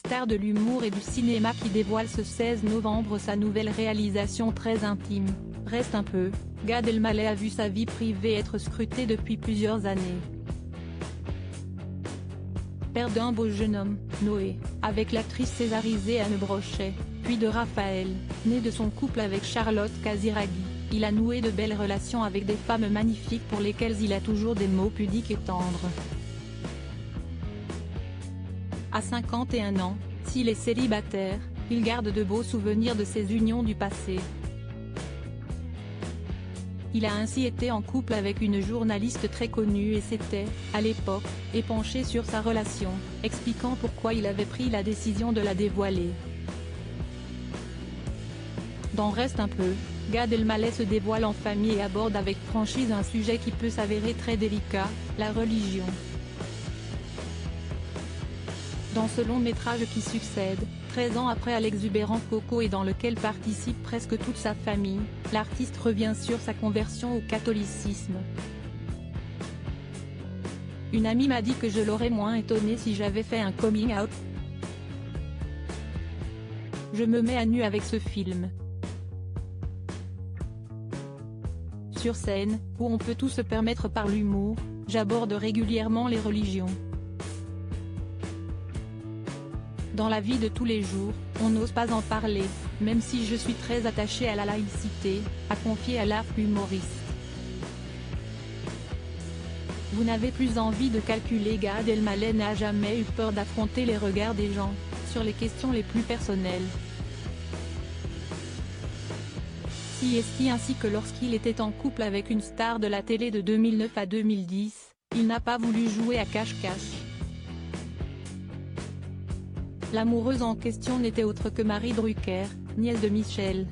star de l'humour et du cinéma qui dévoile ce 16 novembre sa nouvelle réalisation très intime, Reste un peu. Gad Elmaleh a vu sa vie privée être scrutée depuis plusieurs années. Père d'un beau jeune homme, Noé, avec l'actrice césarisée Anne Brochet, puis de Raphaël, né de son couple avec Charlotte Casiraghi, il a noué de belles relations avec des femmes magnifiques pour lesquelles il a toujours des mots pudiques et tendres. À 51 ans, s'il est célibataire, il garde de beaux souvenirs de ses unions du passé. Il a ainsi été en couple avec une journaliste très connue et s'était, à l'époque, épanché sur sa relation, expliquant pourquoi il avait pris la décision de la dévoiler. Dans Reste un peu, Gad Elmaleh se dévoile en famille et aborde avec franchise un sujet qui peut s'avérer très délicat, la religion. Dans ce long métrage qui succède, 13 ans après à l'exubérant Coco et dans lequel participe presque toute sa famille, l'artiste revient sur sa conversion au catholicisme. Une amie m'a dit que je l'aurais moins étonné si j'avais fait un coming out. Je me mets à nu avec ce film. Sur scène, où on peut tout se permettre par l'humour, j'aborde régulièrement les religions. Dans la vie de tous les jours, on n'ose pas en parler, même si je suis très attachée à la laïcité, a confié à l'art humoriste. Vous n'avez plus envie de calculer. Gad Elmaleh n'a jamais eu peur d'affronter les regards des gens, sur les questions les plus personnelles. Si ainsi que lorsqu'il était en couple avec une star de la télé de 2009 à 2010, il n'a pas voulu jouer à cache-cache. L'amoureuse en question n'était autre que Marie Drucker, nièce de Michel.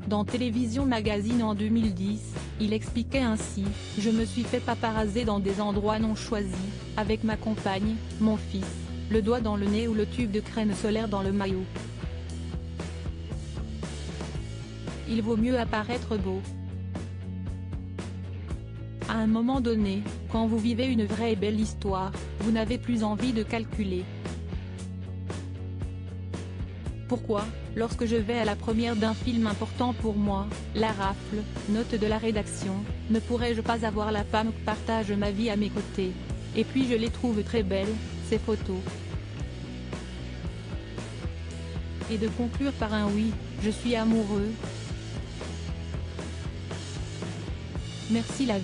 Dans Télévision Magazine en 2010, il expliquait ainsi « Je me suis fait paparazzer dans des endroits non choisis, avec ma compagne, mon fils, le doigt dans le nez ou le tube de crème solaire dans le maillot. Il vaut mieux apparaître beau. » À un moment donné, quand vous vivez une vraie et belle histoire, vous n'avez plus envie de calculer. Pourquoi, lorsque je vais à la première d'un film important pour moi, La Rafle, note de la rédaction, ne pourrais-je pas avoir la femme qui partage ma vie à mes côtés? Et puis je les trouve très belles, ces photos. Et de conclure par un oui, je suis amoureux. Merci la vie.